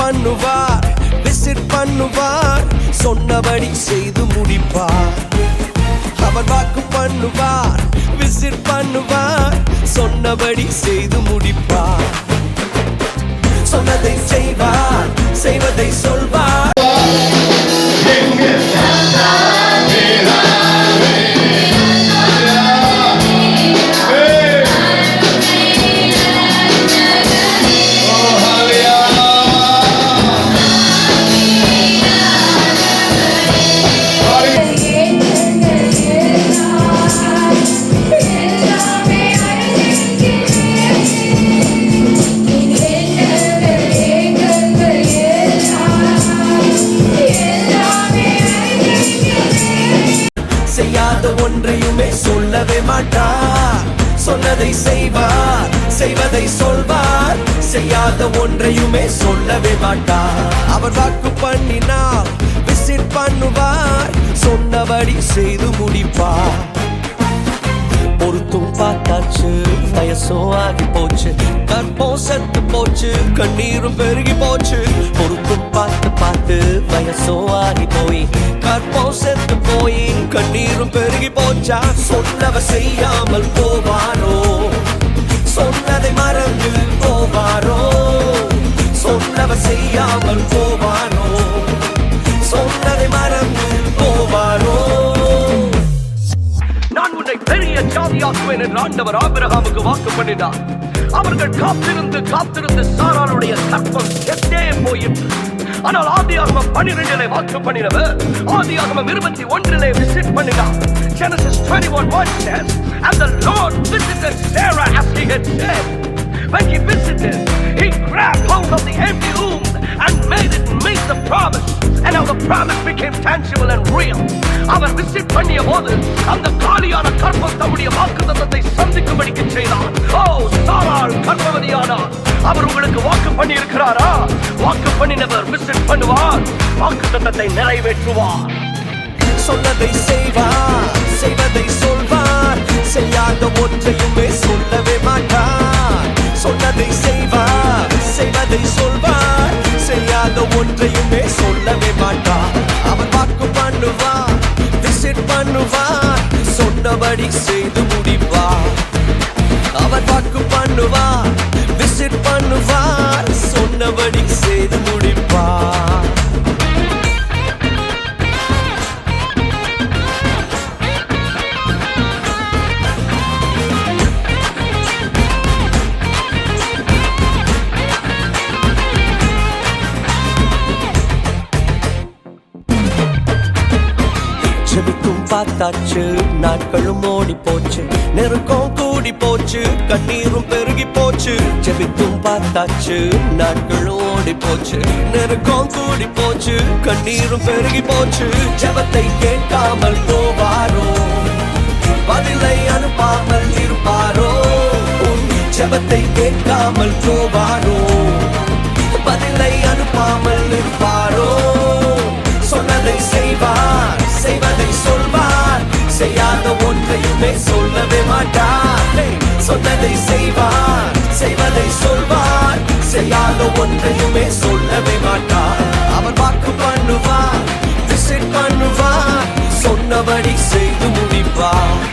பண்ணுவார், விசிட் பண்ணுவார், சொன்னபடி செய்து முடிப்பார். அவர் வாக்கு பண்ணுவார், விசிட் பண்ணுவார், சொன்னபடி செய்து முடிப்பார். சொன்னதை செய்வார், செய்வதை சொல்வார். செய்யாத ஒன்றையுமே சொல்லவே மாட்டார், சொன்னதை செய்வார், செய்வதை சொல்வார். செய்யாத ஒன்றையுமே சொல்லவே மாட்டார். அவர் வாக்கு பண்ணினால் விசிட் பண்ணுவார், சொன்னபடி செய்து முடிப்பார். பொருத்தும் பார்த்தாச்சு, வயசும் ஆகி போச்சு, கற்பம் செத்து போச்சு, கண்ணீரும் பெருகி போச்சு. பொருத்தும் பார்த்து பார்த்து வயசும் ஆகி போய், கற்பம் செத்து போய், கண்ணீரும் பெருகி போச்சா. சொன்னவர் செய்யாமல் போவாரோ, சொன்னதை மறந்து போவாரோ. சொன்னவர் செய்யாமல் போவாரோ, சொன்னதை மறந்து போவாரோ. நான் உன்னை பெரிய ஜாதியாக்குவேன் என்று ஆண்டவர் ஆபிரகாமுக்கு வாக்கு பண்ணினார். அவர்கள் காத்திருந்து சாராளுடைய கற்பம் செத்தே போயிற்று. ஆனால் ஆதியாகமம் 12 வாக்கு பண்ணினவர் ஆதியாகமம் 21 விசிட் பண்ணினார். Genesis 21:1 says, and the Lord visited Sarah as he had said. When he visited, he grabbed hold of the empty womb and made the promise. And now the promise became tangible and real. அவர் visit பண்ணிய போது அந்த காலியான கற்பம் தம்முடைய வாக்குத்தத்தத்தை சந்திக்கும்படிக்கு செய்தார். ஓ, சாராள் கர்ப்பவதியானார். அவர் உங்களுக்கு வாக்கு பண்ணி இருக்கிறாரா? வாக்கு பண்ணினவர் விசிட் பண்ணுவார், வாக்குத்தத்தத்தை நிறைவேற்றுவார். சொன்னதை செய்வார், செய்வதை சொல்வார். செய்யாத ஒன்றையுமே சொல்லவே மாட்டார். சொன்னதை செய்வார், செய்வதை சொல்வார். செய்யாத ஒன்றையுமே சொல்லவே மாட்டார். அவர் வாக்கு பண்ணுவார், விசிட் பண்ணுவார், சொன்னபடி செய்து முடிப்பார். அவர் வாக்கு பண்ணுவார், விசிட் பண்ணுவார், சொன்னபடி செய்து முடிப்பார். ஜெபிக்கும் பார்த்தாச்சு, நாட்களும் ஓடி போச்சு, நெருக்கம் கூடி போச்சு, கண்ணீரும் பெருகி போச்சு. ஜெபிக்கும் பார்த்தாச்சு, நாட்களும் ஓடி போச்சு, நெருக்கம் கூடி போச்சு, கண்ணீரும் பெருகி போச்சு. ஜெபத்தை கேட்காமல் போவாரோ, பதிலை அனுப்பாமல் இருப்பாரோ. ஜெபத்தை கேட்காமல் போவாரோ, பதிலை அனுப்பாமல் இருப்பாரோ. சொன்னதை செய்வார், செய்வதை சொல்வார். செய்யாத ஒன்றையுமே சொல்லவே மாட்டார். சொன்னதை செய்வார், செய்வதை சொல்வார். செய்யாத ஒன்றையுமே சொல்லவே மாட்டார். அவர் வாக்கு பண்ணுவார், விசிட் பண்ணுவார், சொன்னபடி செய்து முடிப்பார்.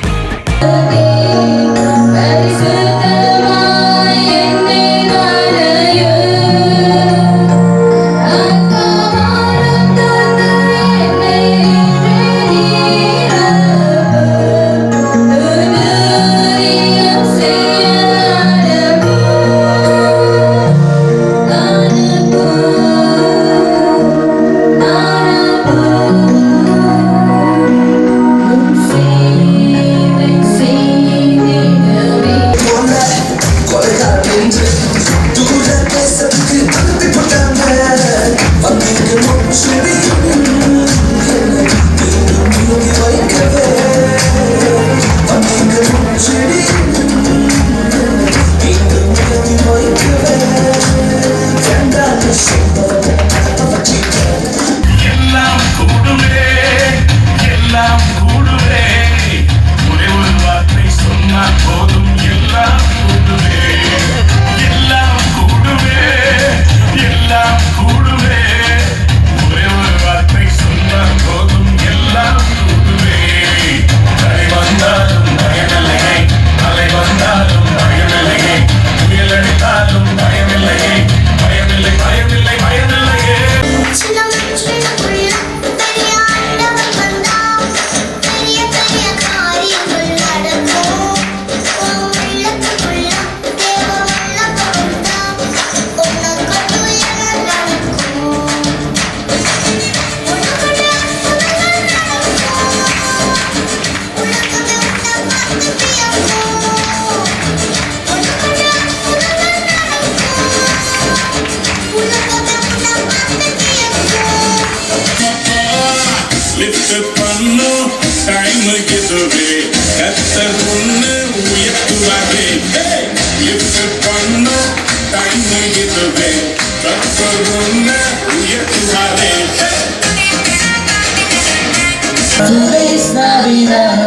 Feliz Navidad,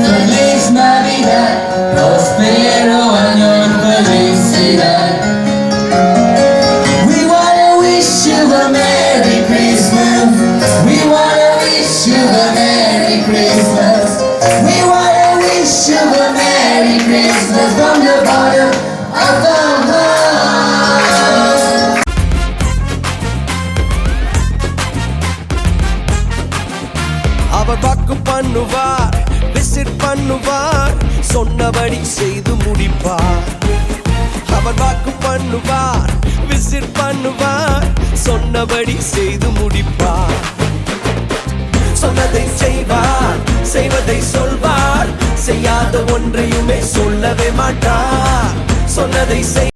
Feliz Navidad, prospero año y felicidad. We wanna wish you a Merry Christmas. We wanna wish you a Merry Christmas. We wanna wish you a Merry Christmas from the bottom of our heart. அவர் வாக்கு பண்ணுவார், visit பண்ணுவார், சொன்னபடி செய்து முடிப்பார். அவர் வாக்கு பண்ணுவார், visit பண்ணுவார், சொன்னபடி செய்து முடிப்பார். சொன்னதை செய்வார், செய்வதை சொல்வார், செய்யாத ஒன்றையுமே சொல்லவே மாட்டார். சொன்னதை செய்